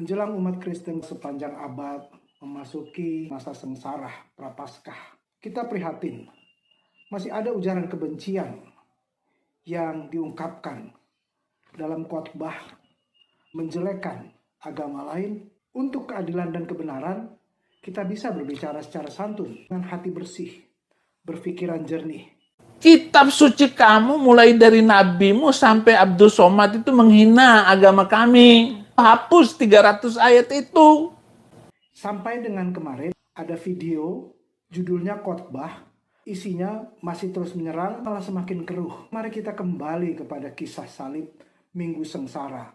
Menjelang umat Kristen sepanjang abad memasuki masa sengsara Prapaskah, kita prihatin masih ada ujaran kebencian yang diungkapkan dalam khotbah menjelekan agama lain. Untuk keadilan dan kebenaran, kita bisa berbicara secara santun dengan hati bersih, berpikiran jernih. Kitab suci kamu mulai dari nabimu sampai Abdul Somad itu menghina agama kami. Hapus 300 ayat itu. Sampai dengan kemarin ada video judulnya khotbah, isinya masih terus menyerang, malah semakin keruh. Mari kita kembali kepada kisah salib Minggu Sengsara.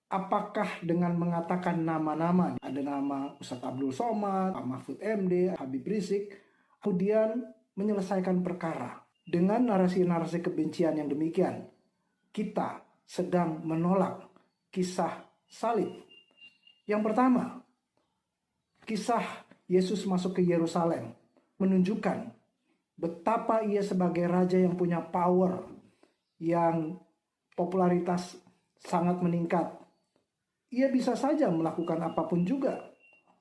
Apakah dengan mengatakan nama-nama, ada nama Ustadz Abdul Somad, Pak Mahfud MD, Habib Rizik, kemudian menyelesaikan perkara dengan narasi-narasi kebencian yang demikian, kita sedang menolak kisah salib. Yang pertama, kisah Yesus masuk ke Yerusalem menunjukkan betapa ia sebagai raja yang punya power, yang popularitas sangat meningkat. Ia bisa saja melakukan apapun juga.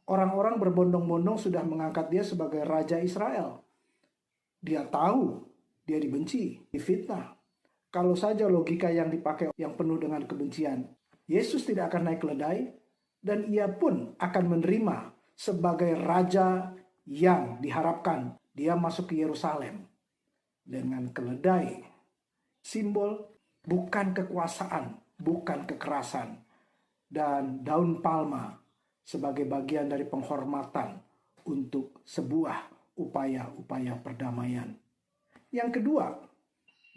Orang-orang berbondong-bondong sudah mengangkat dia sebagai raja Israel. Dia tahu dia dibenci, difitnah. Kalau saja logika yang dipakai yang penuh dengan kebencian, Yesus tidak akan naik keledai dan ia pun akan menerima sebagai raja yang diharapkan dia masuk ke Yerusalem dengan keledai. Simbol bukan kekuasaan, bukan kekerasan. Dan daun palma sebagai bagian dari penghormatan untuk sebuah upaya-upaya perdamaian. Yang kedua,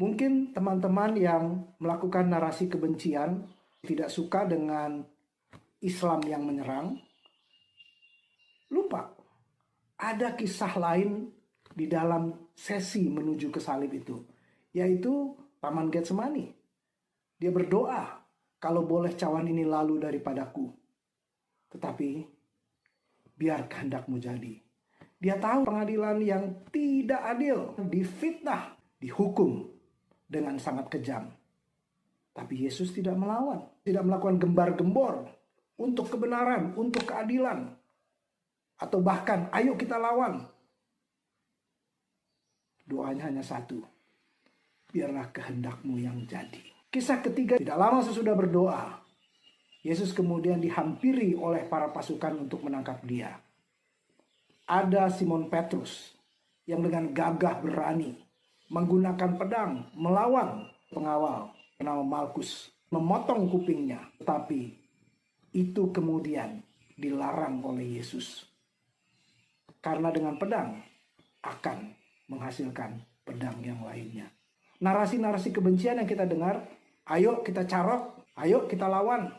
mungkin teman-teman yang melakukan narasi kebencian tidak suka dengan Islam yang menyerang, lupa ada kisah lain di dalam sesi menuju ke salib itu, yaitu Taman Getsemani. Dia berdoa, kalau boleh cawan ini lalu daripadaku, tetapi biar kehendakmu jadi. Dia tahu pengadilan yang tidak adil, difitnah, dihukum dengan sangat kejam. Tapi Yesus tidak melawan, tidak melakukan gembar-gembor untuk kebenaran, untuk keadilan. Atau bahkan, ayo kita lawan. Doanya hanya satu, biarlah kehendakmu yang jadi. Kisah ketiga, tidak lama sesudah berdoa, Yesus kemudian dihampiri oleh para pasukan untuk menangkap dia. Ada Simon Petrus yang dengan gagah berani menggunakan pedang melawan pengawal bernama Malkus, memotong kupingnya. Tetapi itu kemudian dilarang oleh Yesus. Karena dengan pedang akan menghasilkan pedang yang lainnya. Narasi-narasi kebencian yang kita dengar, ayo kita carok, ayo kita lawan.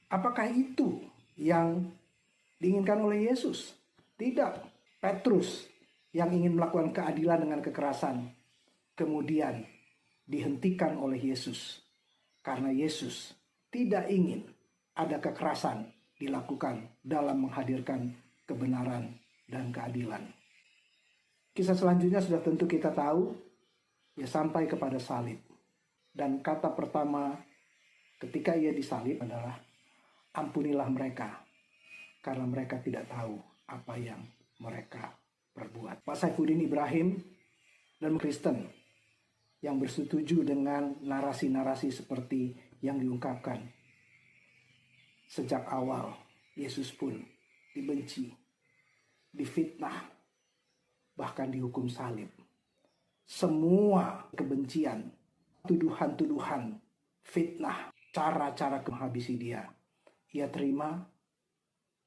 Apakah itu yang diinginkan oleh Yesus? Tidak. Petrus yang ingin melakukan keadilan dengan kekerasan kemudian dihentikan oleh Yesus. Karena Yesus tidak ingin ada kekerasan dilakukan dalam menghadirkan kebenaran dan keadilan. Kisah selanjutnya sudah tentu kita tahu. Ia sampai kepada salib. Dan kata pertama ketika ia disalib adalah, ampunilah mereka, karena mereka tidak tahu apa yang mereka perbuat. Pak Saifuddin Ibrahim dan Kristen yang bersetuju dengan narasi-narasi seperti yang diungkapkan. Sejak awal, Yesus pun dibenci, difitnah, bahkan dihukum salib. Semua kebencian, tuduhan-tuduhan, fitnah, cara-cara menghabisi dia, ia terima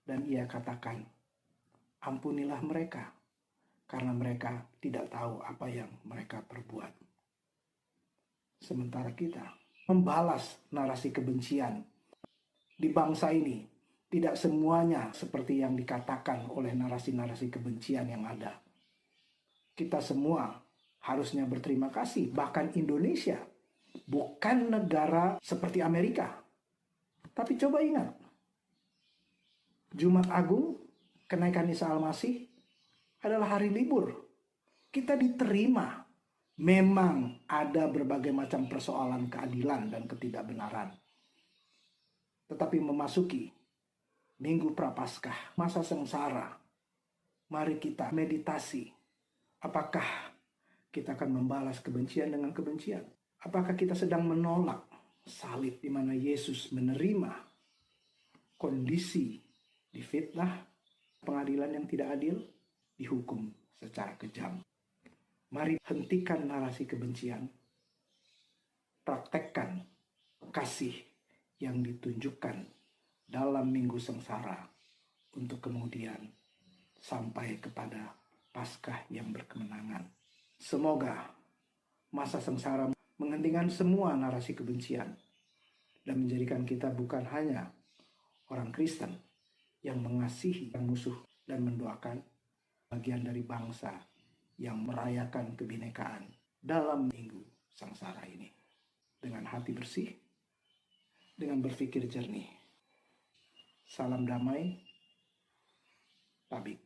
dan ia katakan, ampunilah mereka, karena mereka tidak tahu apa yang mereka perbuat. Sementara kita membalas narasi kebencian di bangsa ini, tidak semuanya seperti yang dikatakan oleh narasi-narasi kebencian yang ada. Kita semua harusnya berterima kasih, bahkan Indonesia bukan negara seperti Amerika. Tapi coba ingat, Jumat Agung, kenaikan Isa Al-Masih adalah hari libur. Kita diterima. Memang ada berbagai macam persoalan keadilan dan ketidakbenaran. Tetapi memasuki Minggu Prapaskah, masa sengsara. Mari kita meditasi. Apakah kita akan membalas kebencian dengan kebencian? Apakah kita sedang menolak salib di mana Yesus menerima kondisi difitnah, pengadilan yang tidak adil, dihukum secara kejam? Mari hentikan narasi kebencian. Praktekkan kasih yang ditunjukkan dalam minggu sengsara untuk kemudian sampai kepada Paskah yang berkemenangan. Semoga masa sengsara menghentikan semua narasi kebencian dan menjadikan kita bukan hanya orang Kristen yang mengasihi yang musuh dan mendoakan, bagian dari bangsa yang merayakan kebinekaan dalam minggu sengsara ini. Dengan hati bersih, dengan berpikir jernih. Salam damai, Tabik.